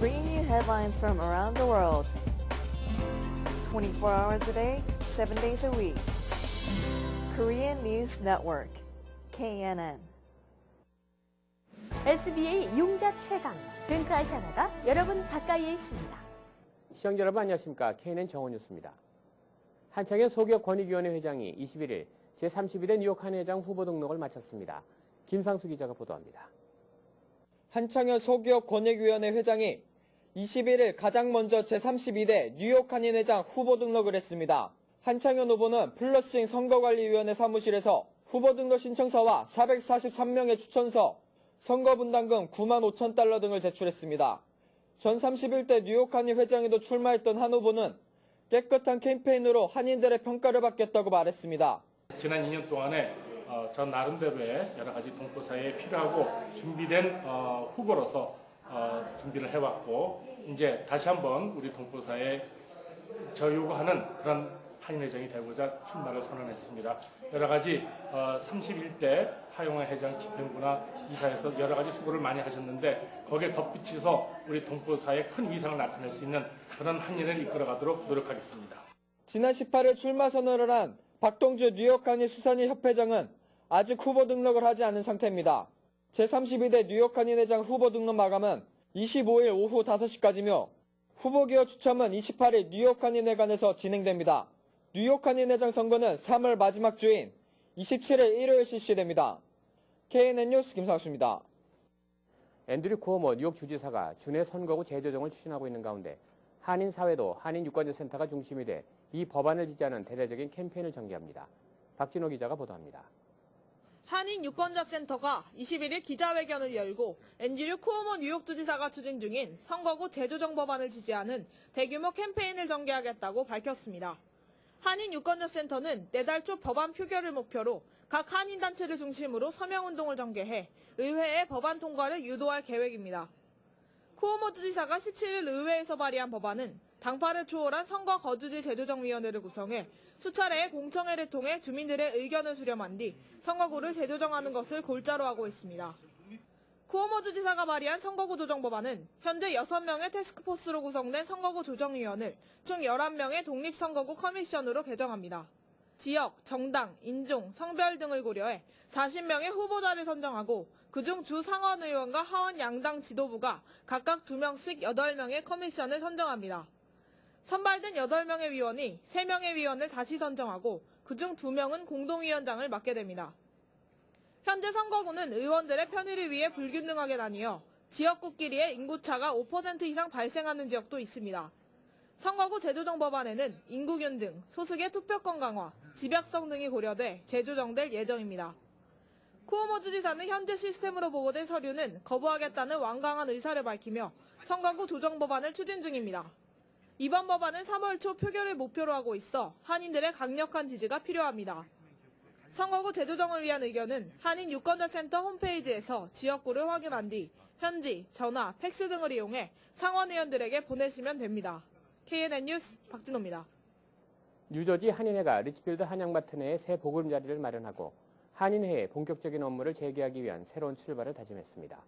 bringing you headlines from around the world. 24 hours a day, 7 days a week. Korean News Network, KNN. SBA 용자 최강, 벤크아시아나가 여러분 가까이에 있습니다. 시청자 여러분 안녕하십니까. KNN 정원 뉴스입니다. 한창현 소기업권익위원회 회장이 21일 제32대 뉴욕 한의회장 후보 등록을 마쳤습니다. 김상수 기자가 보도합니다. 한창현 소기업권익위원회 회장이 21일 가장 먼저 제32대 뉴욕 한인회장 후보 등록을 했습니다. 한창현 후보는 플러싱 선거관리위원회 사무실에서 후보 등록 신청서와 443명의 추천서, 선거분담금 9만 5천 달러 등을 제출했습니다. 전 31대 뉴욕 한인 회장에도 출마했던 한 후보는 깨끗한 캠페인으로 한인들의 평가를 받겠다고 말했습니다. 지난 2년 동안에 전 나름대로의 여러 가지 동포사회에 필요하고 준비된 후보로서 준비를 해왔고 이제 다시 한번 우리 동포사회에 저 요구하는 그런 한인회장이 되고자 출마를 선언했습니다. 여러 가지 31대 하용화 회장 집행부나 이사에서 여러 가지 수고를 많이 하셨는데 거기에 덧붙여서 우리 동포사회에 큰 위상을 나타낼 수 있는 그런 한인을 이끌어가도록 노력하겠습니다. 지난 18일 출마 선언을 한 박동주 뉴욕 한인 수산인 협회장은 아직 후보 등록을 하지 않은 상태입니다. 제32대 뉴욕 한인회장 후보 등록 마감은 25일 오후 5시까지며 후보 기호 추첨은 28일 뉴욕 한인회관에서 진행됩니다. 뉴욕 한인회장 선거는 3월 마지막 주인 27일 일요일 실시됩니다. KNN 뉴스 김상수입니다. 앤드류 쿠오모 뉴욕 주지사가 준해 선거구 재조정을 추진하고 있는 가운데 한인사회도 한인유권자센터가 중심이 돼 이 법안을 지지하는 대대적인 캠페인을 전개합니다. 박진호 기자가 보도합니다. 한인유권자센터가 21일 기자회견을 열고 앤드류 쿠오모 뉴욕주지사가 추진 중인 선거구 재조정 법안을 지지하는 대규모 캠페인을 전개하겠다고 밝혔습니다. 한인유권자센터는 내달 초 법안 표결을 목표로 각 한인단체를 중심으로 서명운동을 전개해 의회의 법안 통과를 유도할 계획입니다. 쿠오모 주지사가 17일 의회에서 발의한 법안은 당파를 초월한 선거 거주지 재조정위원회를 구성해 수차례의 공청회를 통해 주민들의 의견을 수렴한 뒤 선거구를 재조정하는 것을 골자로 하고 있습니다. 쿠오모 주지사가 발의한 선거구 조정 법안은 현재 6명의 태스크포스로 구성된 선거구 조정위원을 총 11명의 독립선거구 커미션으로 개정합니다. 지역, 정당, 인종, 성별 등을 고려해 40명의 후보자를 선정하고 그중 주 상원의원과 하원 양당 지도부가 각각 2명씩 8명의 커미션을 선정합니다. 선발된 8명의 위원이 3명의 위원을 다시 선정하고 그중 2명은 공동위원장을 맡게 됩니다. 현재 선거구는 의원들의 편의를 위해 불균등하게 나뉘어 지역구끼리의 인구차가 5% 이상 발생하는 지역도 있습니다. 선거구 재조정 법안에는 인구균등, 소수계 투표권 강화, 집약성 등이 고려돼 재조정될 예정입니다. 쿠오모 주지사는 현재 시스템으로 보고된 서류는 거부하겠다는 완강한 의사를 밝히며 선거구 조정 법안을 추진 중입니다. 이번 법안은 3월 초 표결을 목표로 하고 있어 한인들의 강력한 지지가 필요합니다. 선거구 재조정을 위한 의견은 한인유권자센터 홈페이지에서 지역구를 확인한 뒤 현지, 전화, 팩스 등을 이용해 상원의원들에게 보내시면 됩니다. KNN 뉴스 박진호입니다. 뉴저지 한인회가 리치필드 한양마트 내에 새 보금자리를 마련하고 한인회의 본격적인 업무를 재개하기 위한 새로운 출발을 다짐했습니다.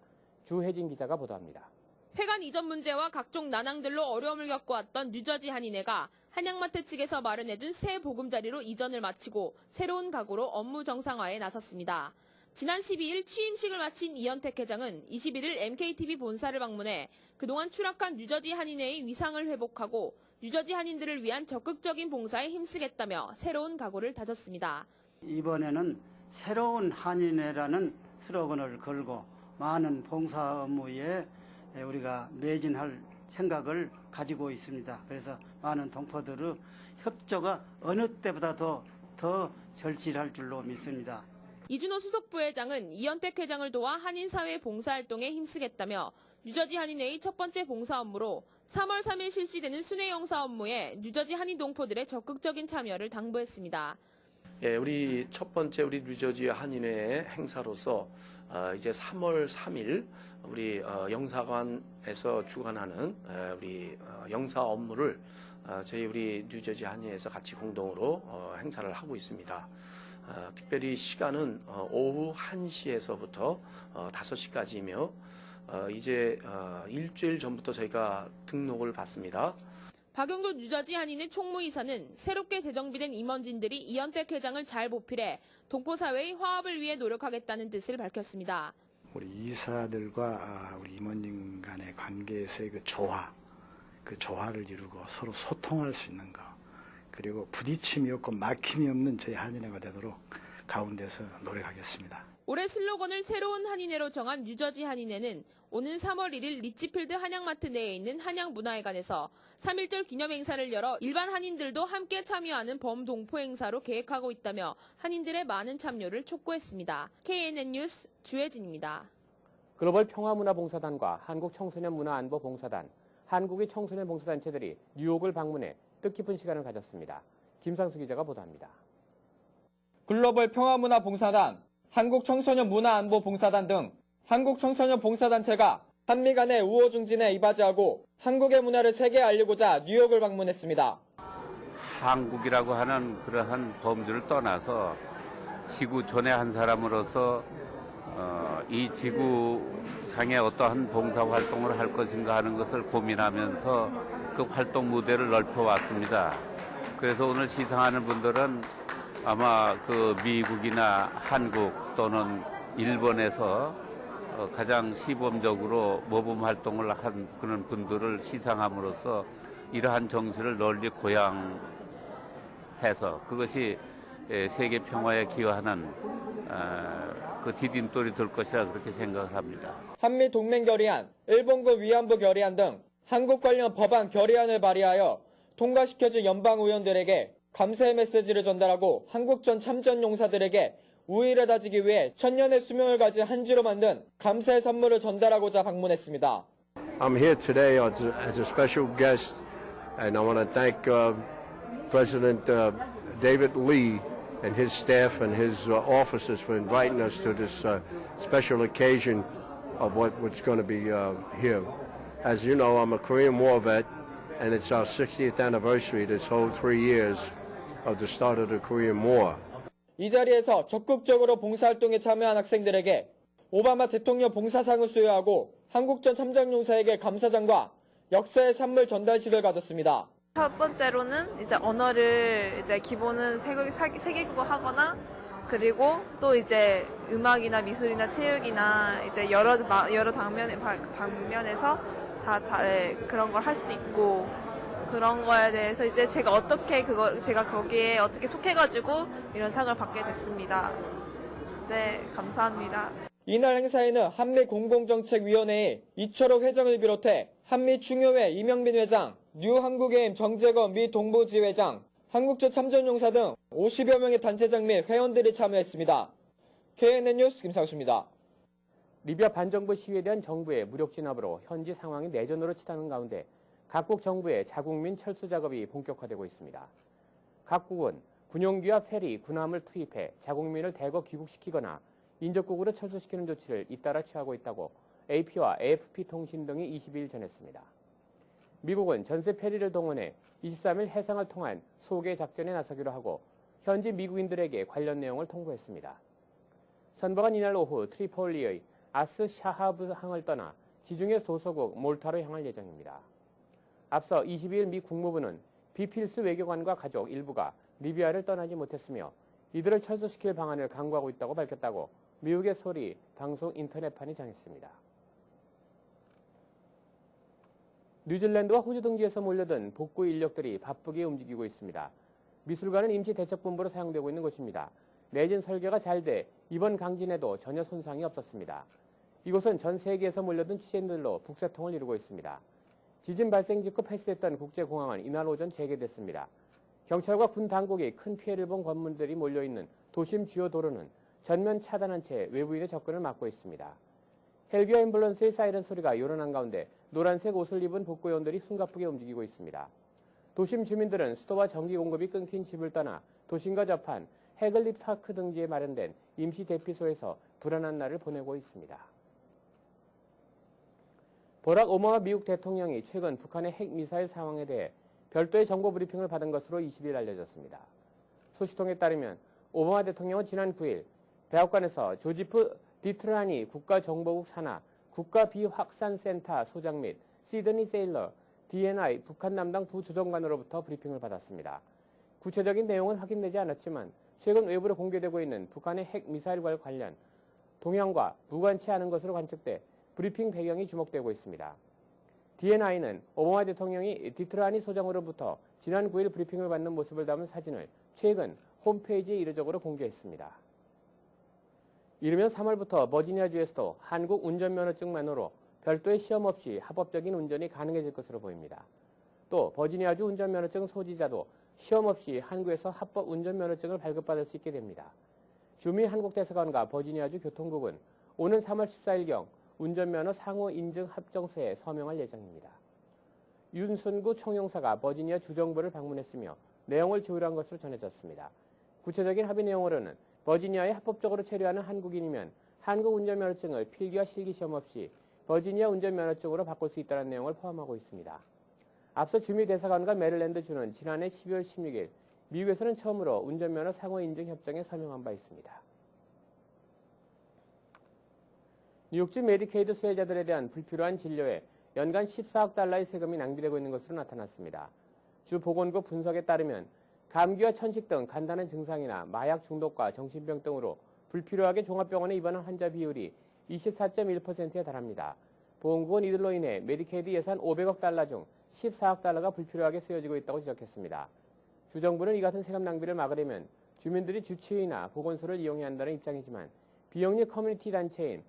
주혜진 기자가 보도합니다. 회관 이전 문제와 각종 난항들로 어려움을 겪어왔던 뉴저지 한인회가 한양마트 측에서 마련해준 새 보금자리로 이전을 마치고 새로운 각오로 업무 정상화에 나섰습니다. 지난 12일 취임식을 마친 이현택 회장은 21일 MKTV 본사를 방문해 그동안 추락한 뉴저지 한인회의 위상을 회복하고 뉴저지 한인들을 위한 적극적인 봉사에 힘쓰겠다며 새로운 각오를 다졌습니다. 이번에는 새로운 한인회라는 슬로건을 걸고 많은 봉사 업무에 우리가 매진할 생각을 가지고 있습니다. 그래서 많은 동포들의 협조가 어느 때보다도 더 절실할 줄로 믿습니다. 이준호 수석부회장은 이현택 회장을 도와 한인사회 봉사활동에 힘쓰겠다며 뉴저지 한인회의 첫 번째 봉사 업무로 3월 3일 실시되는 순회영사 업무에 뉴저지 한인 동포들의 적극적인 참여를 당부했습니다. 예, 우리 첫 번째 우리 뉴저지 한인회 행사로서 이제 3월 3일 우리 영사관에서 주관하는 우리 영사 업무를 저희 우리 뉴저지 한인회에서 같이 공동으로 행사를 하고 있습니다. 특별히 시간은 오후 1시에서부터 5시까지이며 이제 일주일 전부터 저희가 등록을 받습니다. 박용규 뉴저지 한인회 총무이사는 새롭게 재정비된 임원진들이 이현택 회장을 잘 보필해 동포사회의 화합을 위해 노력하겠다는 뜻을 밝혔습니다. 우리 이사들과 우리 임원진 간의 관계에서의 그 조화를 이루고 서로 소통할 수 있는 것, 그리고 부딪힘이 없고 막힘이 없는 저희 한인회가 되도록 가운데서 노력하겠습니다. 올해 슬로건을 새로운 한인회로 정한 뉴저지 한인회는 오는 3월 1일 리치필드 한양마트 내에 있는 한양문화회관에서 3.1절 기념행사를 열어 일반 한인들도 함께 참여하는 범동포 행사로 계획하고 있다며 한인들의 많은 참여를 촉구했습니다. KNN 뉴스 주혜진입니다. 글로벌 평화문화봉사단과 한국청소년문화안보봉사단, 한국의 청소년 봉사단체들이 뉴욕을 방문해 뜻깊은 시간을 가졌습니다. 김상수 기자가 보도합니다. 글로벌 평화문화봉사단, 한국청소년문화안보봉사단 등 한국청소년봉사단체가 한미 간의 우호 증진에 이바지하고 한국의 문화를 세계에 알리고자 뉴욕을 방문했습니다. 한국이라고 하는 그러한 범주를 떠나서 지구 존의 한 사람으로서 이 지구상에 어떠한 봉사활동을 할 것인가 하는 것을 고민하면서 그 활동 무대를 넓혀왔습니다. 그래서 오늘 시상하는 분들은 아마 그 미국이나 한국 또는 일본에서 가장 시범적으로 모범 활동을 한 그런 분들을 시상함으로써 이러한 정신을 널리 고양해서 그것이 세계 평화에 기여하는 그 디딤돌이 될 것이라 그렇게 생각을 합니다. 한미 동맹 결의안, 일본군 위안부 결의안 등 한국 관련 법안 결의안을 발의하여 통과시켜준 연방 의원들에게 감사의 메시지를 전달하고 한국전 참전 용사들에게 우위를 다지기 위해 천년의 수명을 가진 한 주로 만든 감사의 선물을 전달하고자 방문했습니다. I'm here today as a special guest, and I want to thank President David Lee and his staff and his officers for inviting us to this special occasion of what's going to be here. As you know, I'm a Korean War vet, and it's our 60th anniversary this whole 3 years of the start of the Korean War. 이 자리에서 적극적으로 봉사활동에 참여한 학생들에게 오바마 대통령 봉사상을 수여하고 한국전 참전용사에게 감사장과 역사의 산물 전달식을 가졌습니다. 첫 번째로는 이제 언어를 이제 기본은 세계국어 하거나 그리고 또 이제 음악이나 미술이나 체육이나 이제 여러 방면에서 다 그런 걸 할 수 있고 그런 거에 대해서 이제 제가 거기에 어떻게 속해가지고 이런 상을 받게 됐습니다. 네, 감사합니다. 이날 행사에는 한미공공정책위원회의 이철옥 회장을 비롯해 한미충효회 이명빈 회장, 뉴한국게임 정재건 미 동부지회장, 한국전 참전용사 등 50여 명의 단체장 및 회원들이 참여했습니다. KNN 뉴스 김상수입니다. 리비아 반정부 시위에 대한 정부의 무력 진압으로 현지 상황이 내전으로 치닫는 가운데 각국 정부의 자국민 철수 작업이 본격화되고 있습니다. 각국은 군용기와 페리, 군함을 투입해 자국민을 대거 귀국시키거나 인접국으로 철수시키는 조치를 잇따라 취하고 있다고 AP와 AFP 통신 등이 22일 전했습니다. 미국은 전세 페리를 동원해 23일 해상을 통한 소개 작전에 나서기로 하고 현지 미국인들에게 관련 내용을 통보했습니다. 선박은 이날 오후 트리폴리의 아스 샤하브 항을 떠나 지중해 소속국 몰타로 향할 예정입니다. 앞서 22일 미 국무부는 비필수 외교관과 가족 일부가 리비아를 떠나지 못했으며 이들을 철수시킬 방안을 강구하고 있다고 밝혔다고 미국의 소리 방송 인터넷판이 전했습니다. 뉴질랜드와 호주 등지에서 몰려든 복구 인력들이 바쁘게 움직이고 있습니다. 미술관은 임시 대책본부로 사용되고 있는 곳입니다. 내진 설계가 잘 돼 이번 강진에도 전혀 손상이 없었습니다. 이곳은 전 세계에서 몰려든 취재인들로 북새통을 이루고 있습니다. 지진 발생 직후 폐쇄됐던 국제공항은 이날 오전 재개됐습니다. 경찰과 군 당국이 큰 피해를 본 건물들이 몰려있는 도심 주요 도로는 전면 차단한 채 외부인의 접근을 막고 있습니다. 헬기와 앰뷸런스의 사이렌 소리가 요란한 가운데 노란색 옷을 입은 복구요원들이 숨가쁘게 움직이고 있습니다. 도심 주민들은 수도와 전기 공급이 끊긴 집을 떠나 도심과 접한 해글리 파크 등지에 마련된 임시 대피소에서 불안한 날을 보내고 있습니다. 버락 오바마 미국 대통령이 최근 북한의 핵미사일 상황에 대해 별도의 정보 브리핑을 받은 것으로 20일 알려졌습니다. 소식통에 따르면 오바마 대통령은 지난 9일 백악관에서 조지프 디트라니 국가정보국 산하 국가비확산센터 소장 및 시드니 세일러 DNI 북한 담당 부조정관으로부터 브리핑을 받았습니다. 구체적인 내용은 확인되지 않았지만 최근 외부로 공개되고 있는 북한의 핵미사일과 관련 동향과 무관치 않은 것으로 관측돼 브리핑 배경이 주목되고 있습니다. DNI는 오바마 대통령이 디트라니 소장으로부터 지난 9일 브리핑을 받는 모습을 담은 사진을 최근 홈페이지에 이례적으로 공개했습니다. 이르면 3월부터 버지니아주에서도 한국 운전면허증만으로 별도의 시험 없이 합법적인 운전이 가능해질 것으로 보입니다. 또 버지니아주 운전면허증 소지자도 시험 없이 한국에서 합법 운전면허증을 발급받을 수 있게 됩니다. 주미 한국대사관과 버지니아주 교통국은 오는 3월 14일경 운전면허 상호 인증 합정서에 서명할 예정입니다. 윤순구 총영사가 버지니아 주정부를 방문했으며 내용을 조율한 것으로 전해졌습니다. 구체적인 합의 내용으로는 버지니아에 합법적으로 체류하는 한국인이면 한국 운전면허증을 필기와 실기시험 없이 버지니아 운전면허증으로 바꿀 수 있다는 내용을 포함하고 있습니다. 앞서 주미 대사관과 메릴랜드주는 지난해 12월 16일 미국에서는 처음으로 운전면허 상호 인증 협정에 서명한 바 있습니다. 뉴욕주 메디케이드 수혜자들에 대한 불필요한 진료에 연간 14억 달러의 세금이 낭비되고 있는 것으로 나타났습니다. 주 보건국 분석에 따르면 감기와 천식 등 간단한 증상이나 마약 중독과 정신병 등으로 불필요하게 종합병원에 입원한 환자 비율이 24.1%에 달합니다. 보건국은 이들로 인해 메디케이드 예산 500억 달러 중 14억 달러가 불필요하게 쓰여지고 있다고 지적했습니다. 주정부는 이 같은 세금 낭비를 막으려면 주민들이 주치의나 보건소를 이용해야 한다는 입장이지만 비영리 커뮤니티 단체인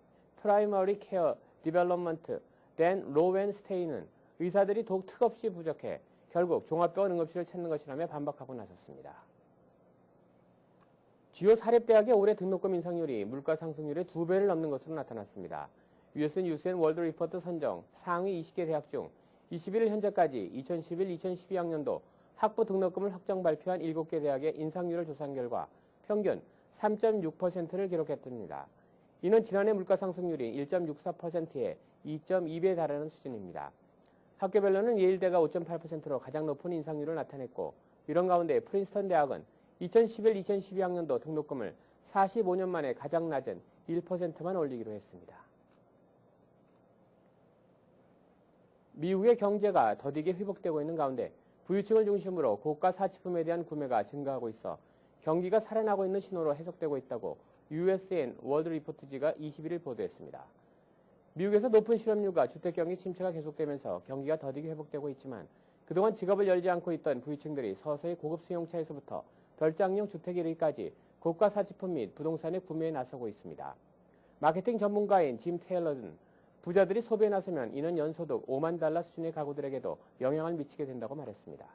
프라이머리 케어 디벨롭먼트 댄 로웬스테인은 의사들이 더욱 턱없이 부족해 결국 종합병원 응급실을 찾는 것이라며 반박하고 나섰습니다. 주요 사립대학의 올해 등록금 인상률이 물가 상승률의 2배를 넘는 것으로 나타났습니다. US 뉴스 앤 월드 리포트 선정 상위 20개 대학 중 21일 현재까지 2011-2012학년도 학부 등록금을 확정 발표한 7개 대학의 인상률을 조사한 결과 평균 3.6%를 기록했습니다. 이는 지난해 물가 상승률이 1.64%에 2.2배에 달하는 수준입니다. 학교별로는 예일대가 5.8%로 가장 높은 인상률을 나타냈고 이런 가운데 프린스턴 대학은 2011-2012학년도 등록금을 45년 만에 가장 낮은 1%만 올리기로 했습니다. 미국의 경제가 더디게 회복되고 있는 가운데 부유층을 중심으로 고가 사치품에 대한 구매가 증가하고 있어 경기가 살아나고 있는 신호로 해석되고 있다고 USN 월드 리포트지가 21일 보도했습니다. 미국에서 높은 실업률과 주택경기 침체가 계속되면서 경기가 더디게 회복되고 있지만 그동안 지갑을 열지 않고 있던 부유층들이 서서히 고급 승용차에서부터 별장용 주택에 이르기까지 고가 사치품 및 부동산의 구매에 나서고 있습니다. 마케팅 전문가인 짐 테일러는 부자들이 소비에 나서면 이는 연소득 5만 달러 수준의 가구들에게도 영향을 미치게 된다고 말했습니다.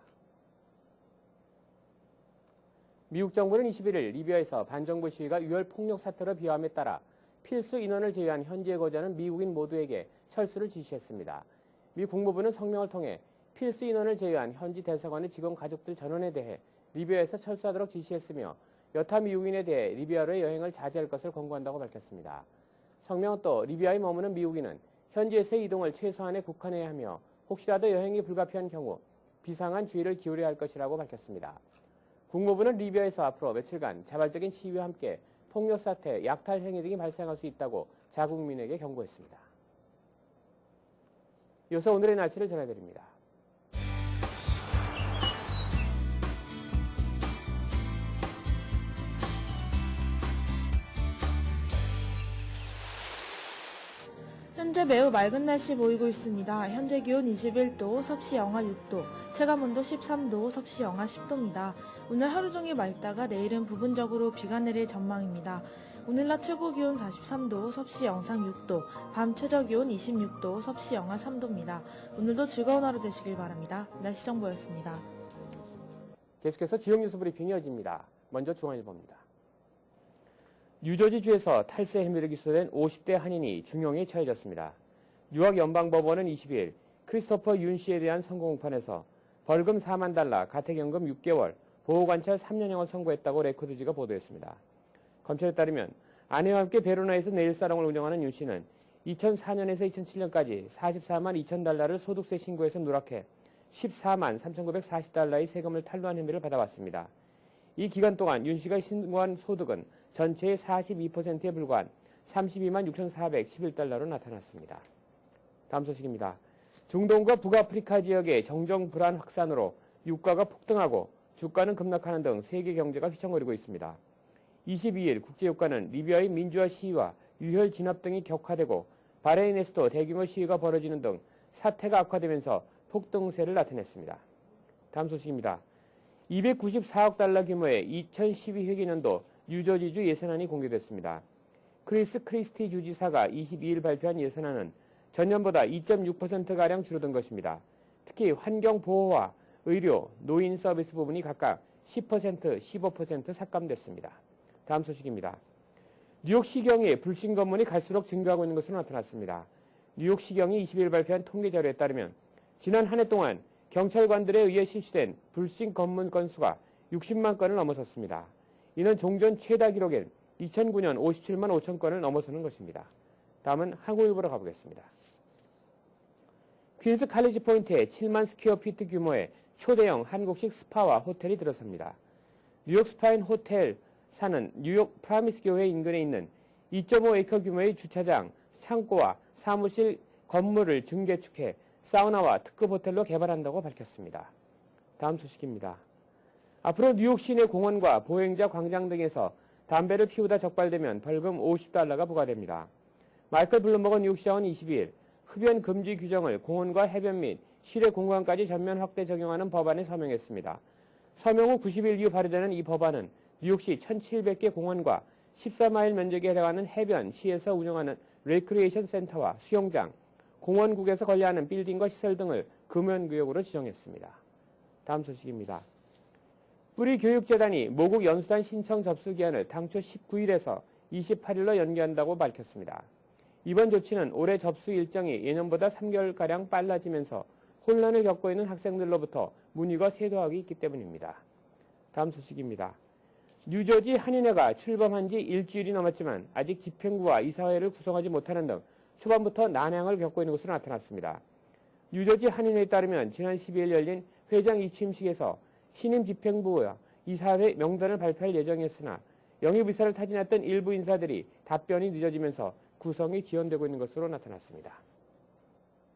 미국 정부는 21일 리비아에서 반정부 시위가 유혈 폭력 사태로 비화함에 따라 필수 인원을 제외한 현지에 거주하는 미국인 모두에게 철수를 지시했습니다. 미 국무부는 성명을 통해 필수 인원을 제외한 현지 대사관의 직원 가족들 전원에 대해 리비아에서 철수하도록 지시했으며 여타 미국인에 대해 리비아로의 여행을 자제할 것을 권고한다고 밝혔습니다. 성명은 또 리비아에 머무는 미국인은 현지에서의 이동을 최소한에 국한해야 하며 혹시라도 여행이 불가피한 경우 비상한 주의를 기울여야 할 것이라고 밝혔습니다. 국무부는 리비아에서 앞으로 며칠간 자발적인 시위와 함께 폭력 사태, 약탈 행위 등이 발생할 수 있다고 자국민에게 경고했습니다. 이어서 오늘의 날씨를 전해드립니다. 현재 매우 맑은 날씨 보이고 있습니다. 현재 기온 21도, 섭씨 영하 6도, 체감온도 13도, 섭씨 영하 10도입니다. 오늘 하루 종일 맑다가 내일은 부분적으로 비가 내릴 전망입니다. 오늘 낮 최고 기온 43도, 섭씨 영상 6도, 밤 최저 기온 26도, 섭씨 영하 3도입니다. 오늘도 즐거운 하루 되시길 바랍니다. 날씨 정보였습니다. 계속해서 지역 뉴스 브리핑이 이어집니다. 먼저 중앙일보입니다. 뉴저지주에서 탈세 혐의로 기소된 50대 한인이 중형에 처해졌습니다. 뉴욕 연방법원은 22일 크리스토퍼 윤 씨에 대한 선고공판에서 벌금 4만 달러, 가택연금 6개월, 보호관찰 3년형을 선고했다고 레코드지가 보도했습니다. 검찰에 따르면 아내와 함께 베로나에서 네일사롱을 운영하는 윤 씨는 2004년에서 2007년까지 44만 2천 달러를 소득세 신고에서 누락해 14만 3,940달러의 세금을 탈루한 혐의를 받아왔습니다. 이 기간 동안 윤 씨가 신고한 소득은 전체의 42%에 불과한 32만 6,411달러로 나타났습니다. 다음 소식입니다. 중동과 북아프리카 지역의 정정 불안 확산으로 유가가 폭등하고 주가는 급락하는 등 세계 경제가 휘청거리고 있습니다. 22일 국제유가는 리비아의 민주화 시위와 유혈 진압 등이 격화되고 바레인에서도 대규모 시위가 벌어지는 등 사태가 악화되면서 폭등세를 나타냈습니다. 다음 소식입니다. 294억 달러 규모의 2012 회계년도 뉴저지주 예산안이 공개됐습니다. 크리스 크리스티 주지사가 22일 발표한 예산안은 전년보다 2.6%가량 줄어든 것입니다. 특히 환경보호와 의료, 노인 서비스 부분이 각각 10%, 15% 삭감됐습니다. 다음 소식입니다. 뉴욕시경의 불신 검문이 갈수록 증가하고 있는 것으로 나타났습니다. 뉴욕시경이 20일 발표한 통계 자료에 따르면 지난 한 해 동안 경찰관들에 의해 실시된 불신 검문 건수가 60만 건을 넘어섰습니다. 이는 종전 최다 기록인 2009년 57만 5천 건을 넘어서는 것입니다. 다음은 한국일보로 가보겠습니다. 퀸스 칼리지 포인트에 7만 스퀘어피트 규모의 초대형 한국식 스파와 호텔이 들어섭니다. 뉴욕 스파인 호텔 사는 뉴욕 프라미스 교회 인근에 있는 2.5에이커 규모의 주차장, 창고와 사무실 건물을 증개축해 사우나와 특급 호텔로 개발한다고 밝혔습니다. 다음 소식입니다. 앞으로 뉴욕 시내 공원과 보행자 광장 등에서 담배를 피우다 적발되면 벌금 50달러가 부과됩니다. 마이클 블룸버그 뉴욕시장은 22일 흡연 금지 규정을 공원과 해변 및 실외 공간까지 전면 확대 적용하는 법안에 서명했습니다. 서명 후 90일 이후 발의되는 이 법안은 뉴욕시 1,700개 공원과 14마일 면적에 해당하는 해변, 시에서 운영하는 레크리에이션 센터와 수영장, 공원국에서 관리하는 빌딩과 시설 등을 금연구역으로 지정했습니다. 다음 소식입니다. 뿌리교육재단이 모국 연수단 신청 접수 기한을 당초 19일에서 28일로 연기한다고 밝혔습니다. 이번 조치는 올해 접수 일정이 예년보다 3개월가량 빨라지면서 혼란을 겪고 있는 학생들로부터 문의가 쇄도하고 있기 때문입니다. 다음 소식입니다. 뉴저지 한인회가 출범한 지 일주일이 넘었지만 아직 집행부와 이사회를 구성하지 못하는 등 초반부터 난항을 겪고 있는 것으로 나타났습니다. 뉴저지 한인회에 따르면 지난 12일 열린 회장 이취임식에서 신임 집행부와 이사회 명단을 발표할 예정이었으나 영입의사를 타진했던 일부 인사들이 답변이 늦어지면서 구성이 지연되고 있는 것으로 나타났습니다.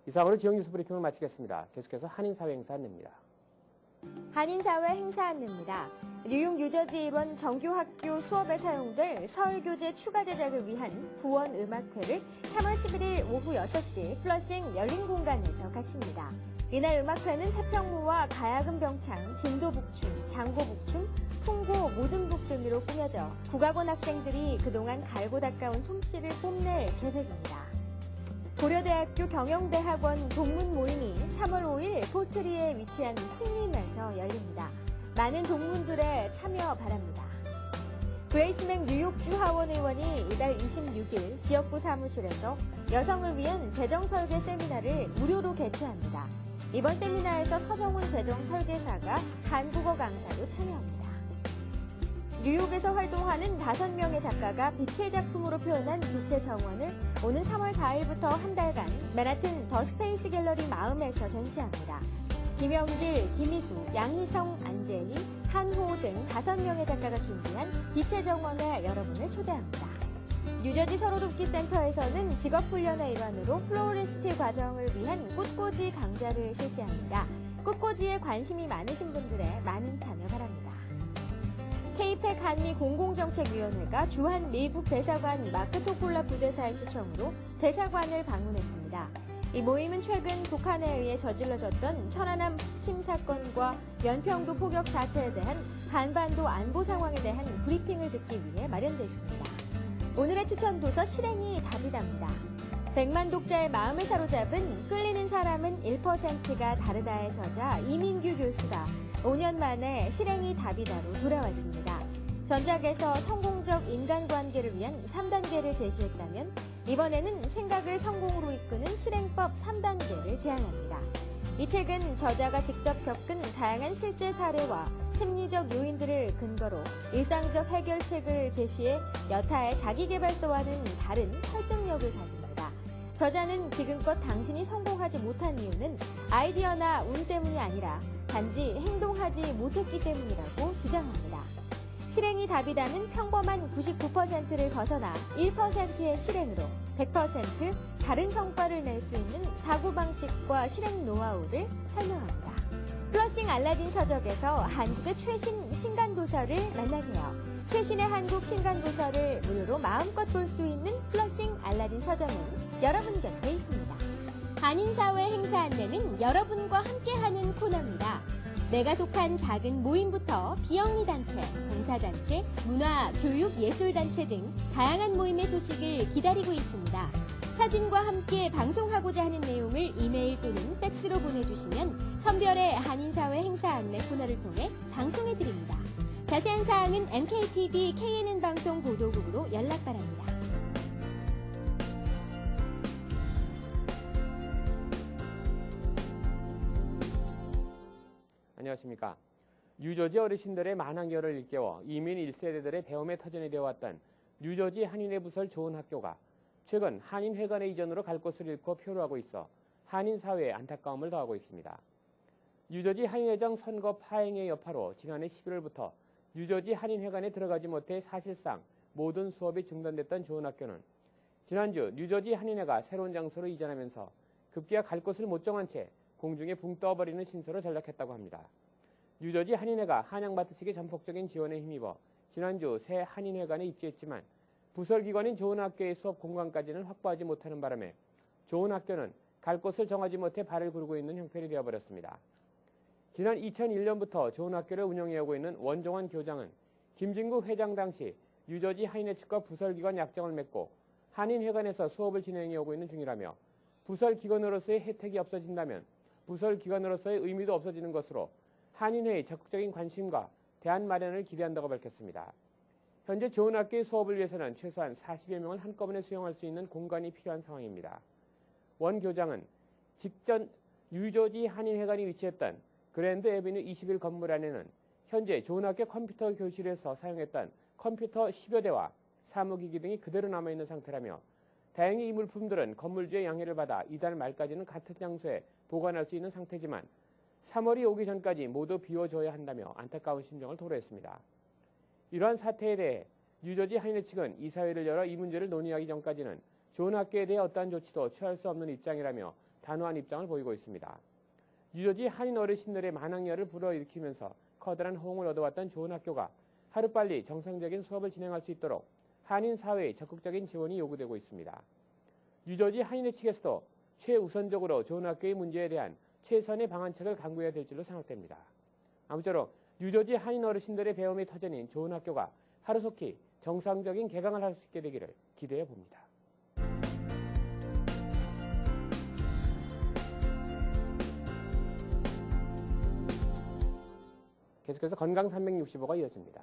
이상으로 지역 뉴스 브리핑을 마치겠습니다. 계속해서 한인사회 행사 안내입니다. 한인사회 행사 안내입니다. 뉴욕 뉴저지 일원 정규학교 수업에 사용될 서울교재 추가 제작을 위한 부원음악회를 3월 11일 오후 6시 플러싱 열린 공간에서 갖습니다. 이날 음악회는 태평무와 가야금 병창, 진도북춤, 장고북춤, 풍고, 모든북 등으로 꾸며져 국악원 학생들이 그동안 갈고 닦아온 솜씨를 뽐낼 계획입니다. 고려대학교 경영대학원 동문 모임이 3월 5일 포트리에 위치한 풍림에서 열립니다. 많은 동문들의 참여 바랍니다. 그레이스맥 뉴욕주 하원 의원이 이달 26일 지역구 사무실에서 여성을 위한 재정설계 세미나를 무료로 개최합니다. 이번 세미나에서 서정훈 재정설계사가 한국어 강사로 참여합니다. 뉴욕에서 활동하는 5명의 작가가 빛을 작품으로 표현한 빛의 정원을 오는 3월 4일부터 한 달간 맨하튼 더 스페이스 갤러리 마음에서 전시합니다. 김영길, 김희수, 양희성, 안재희, 한호 등 5명의 작가가 준비한 빛의 정원에 여러분을 초대합니다. 뉴저지 서로돕기 센터에서는 직업훈련의 일환으로 플로리스트 과정을 위한 꽃꽂이 강좌를 실시합니다. 꽃꽂이에 관심이 많으신 분들의 많은 참여 바랍니다. 케이팩 한미 공공정책위원회가 주한 미국 대사관 마크토폴라 부대사의 초청으로 대사관을 방문했습니다. 이 모임은 최근 북한에 의해 저질러졌던 천안함 폭침 사건과 연평도 포격 사태에 대한 한반도 안보 상황에 대한 브리핑을 듣기 위해 마련됐습니다. 오늘의 추천 도서 실행이 답이답니다. 100만 독자의 마음을 사로잡은 끌리는 사람은 1%가 다르다의 저자 이민규 교수가 5년 만에 실행이 답이다로 돌아왔습니다. 전작에서 성공적 인간관계를 위한 3단계를 제시했다면 이번에는 생각을 성공으로 이끄는 실행법 3단계를 제안합니다. 이 책은 저자가 직접 겪은 다양한 실제 사례와 심리적 요인들을 근거로 일상적 해결책을 제시해 여타의 자기계발서와는 다른 설득력을 가집니다. 저자는 지금껏 당신이 성공하지 못한 이유는 아이디어나 운 때문이 아니라 단지 행동하지 못했기 때문이라고 주장합니다. 실행이 답이라는 평범한 99%를 벗어나 1%의 실행으로 100% 다른 성과를 낼 수 있는 사고방식과 실행 노하우를 설명합니다. 플러싱 알라딘 서적에서 한국의 최신 신간도서를 만나세요. 최신의 한국 신간도서를 무료로 마음껏 볼 수 있는 플러싱 알라딘 서점은 여러분 곁에 있습니다. 한인사회 행사 안내는 여러분과 함께하는 코너입니다. 내가 속한 작은 모임부터 비영리 단체, 봉사단체, 문화, 교육, 예술단체 등 다양한 모임의 소식을 기다리고 있습니다. 사진과 함께 방송하고자 하는 내용을 이메일 또는 팩스로 보내주시면 선별의 한인사회 행사 안내 코너를 통해 방송해드립니다. 자세한 사항은 MKTV KNN 방송 보도국으로 연락 바랍니다. 안녕하십니까. 뉴저지 어르신들의 만학열을 일깨워 이민 1세대들의 배움의 터전이 되어왔던 뉴저지 한인회 부설 좋은 학교가 최근 한인회관의 이전으로 갈 곳을 잃고 표류하고 있어 한인사회에 안타까움을 더하고 있습니다. 뉴저지 한인회장 선거 파행의 여파로 지난해 11월부터 뉴저지 한인회관에 들어가지 못해 사실상 모든 수업이 중단됐던 좋은 학교는 지난주 뉴저지 한인회가 새로운 장소로 이전하면서 급기야 갈 곳을 못 정한 채 공중에 붕 떠버리는 신세로 전락했다고 합니다. 뉴저지 한인회가 한양마트 측의 전폭적인 지원에 힘입어 지난주 새 한인회관에 입주했지만 부설기관인 좋은 학교의 수업 공간까지는 확보하지 못하는 바람에 좋은 학교는 갈 곳을 정하지 못해 발을 구르고 있는 형편이 되어버렸습니다. 지난 2001년부터 좋은 학교를 운영해오고 있는 원종환 교장은 김진구 회장 당시 뉴저지 한인회 측과 부설기관 약정을 맺고 한인회관에서 수업을 진행해오고 있는 중이라며 부설기관으로서의 혜택이 없어진다면 부설기관으로서의 의미도 없어지는 것으로 한인회의 적극적인 관심과 대안 마련을 기대한다고 밝혔습니다. 현재 좋은 학교의 수업을 위해서는 최소한 40여 명을 한꺼번에 수용할 수 있는 공간이 필요한 상황입니다. 원 교장은 직전 뉴저지 한인회관이 위치했던 그랜드 애비뉴 21 건물 안에는 현재 좋은 학교 컴퓨터 교실에서 사용했던 컴퓨터 10여 대와 사무기기 등이 그대로 남아있는 상태라며 다행히 이 물품들은 건물주의 양해를 받아 이달 말까지는 같은 장소에 보관할 수 있는 상태지만 3월이 오기 전까지 모두 비워줘야 한다며 안타까운 심정을 토로했습니다. 이러한 사태에 대해 뉴저지 한인회 측은 이사회를 열어 이 문제를 논의하기 전까지는 좋은 학교에 대해 어떠한 조치도 취할 수 없는 입장이라며 단호한 입장을 보이고 있습니다. 뉴저지 한인 어르신들의 만학열을 불어일으키면서 커다란 호응을 얻어왔던 좋은 학교가 하루빨리 정상적인 수업을 진행할 수 있도록 한인 사회의 적극적인 지원이 요구되고 있습니다. 뉴저지 한인회 측에서도 최우선적으로 좋은 학교의 문제에 대한 최선의 방안책을 강구해야 될 줄로 생각됩니다. 아무쪼록 뉴저지 한인 어르신들의 배움의 터전인 좋은 학교가 하루속히 정상적인 개강을 할 수 있게 되기를 기대해 봅니다. 계속해서 건강 365가 이어집니다.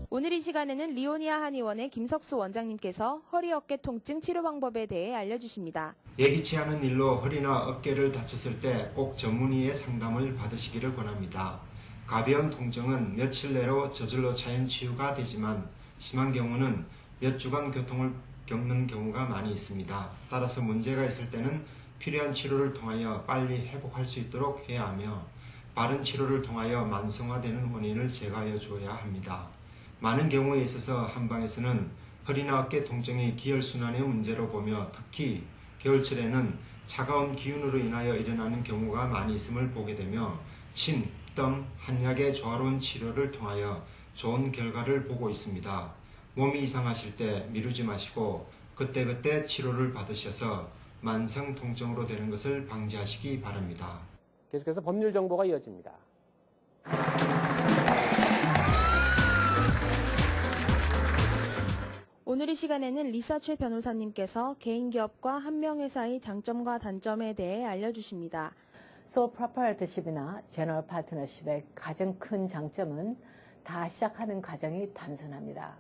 오늘 이 시간에는 리오니아 한의원의 김석수 원장님께서 허리 어깨 통증 치료 방법에 대해 알려주십니다. 예기치 않은 일로 허리나 어깨를 다쳤을 때 꼭 전문의의 상담을 받으시기를 권합니다. 가벼운 통증은 며칠 내로 저절로 자연 치유가 되지만 심한 경우는 몇 주간 고통을 겪는 경우가 많이 있습니다. 따라서 문제가 있을 때는 필요한 치료를 통하여 빨리 회복할 수 있도록 해야 하며 바른 치료를 통하여 만성화되는 원인을 제거하여 주어야 합니다. 많은 경우에 있어서 한방에서는 허리나 어깨 통증이 기혈순환의 문제로 보며 특히 겨울철에는 차가운 기운으로 인하여 일어나는 경우가 많이 있음을 보게 되며 침, 땀, 한약의 조화로운 치료를 통하여 좋은 결과를 보고 있습니다. 몸이 이상하실 때 미루지 마시고 그때그때 치료를 받으셔서 만성 통증으로 되는 것을 방지하시기 바랍니다. 계속해서 법률 정보가 이어집니다. 오늘 이 시간에는 리사 최 변호사님께서 개인기업과 한명회사의 장점과 단점에 대해 알려주십니다. 솔 프로프라이터십이나 제너럴 파트너십의 가장 큰 장점은 다 시작하는 과정이 단순합니다.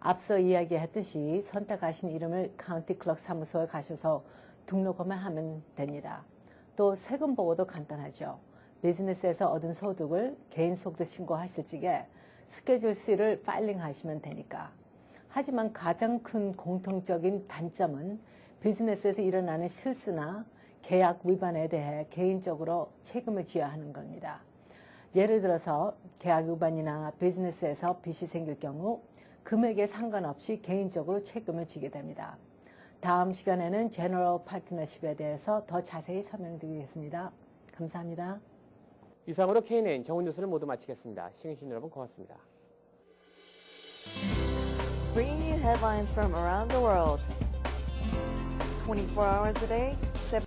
앞서 이야기했듯이 선택하신 이름을 카운티 클럭 사무소에 가셔서 등록만 하면 됩니다. 또 세금 보고도 간단하죠. 비즈니스에서 얻은 소득을 개인 소득 신고하실 적에 스케줄 C를 파일링하시면 되니까. 하지만 가장 큰 공통적인 단점은 비즈니스에서 일어나는 실수나 계약 위반에 대해 개인적으로 책임을 져야 하는 겁니다. 예를 들어서 계약 위반이나 비즈니스에서 빚이 생길 경우 금액에 상관없이 개인적으로 책임을 지게 됩니다. 다음 시간에는 제너럴 파트너십에 대해서 더 자세히 설명드리겠습니다. 감사합니다. 이상으로 KNN 정훈 뉴스를 모두 마치겠습니다. 시청해주신 여러분 고맙습니다. Bringing you headlines from around the world. 24 hours a day, 7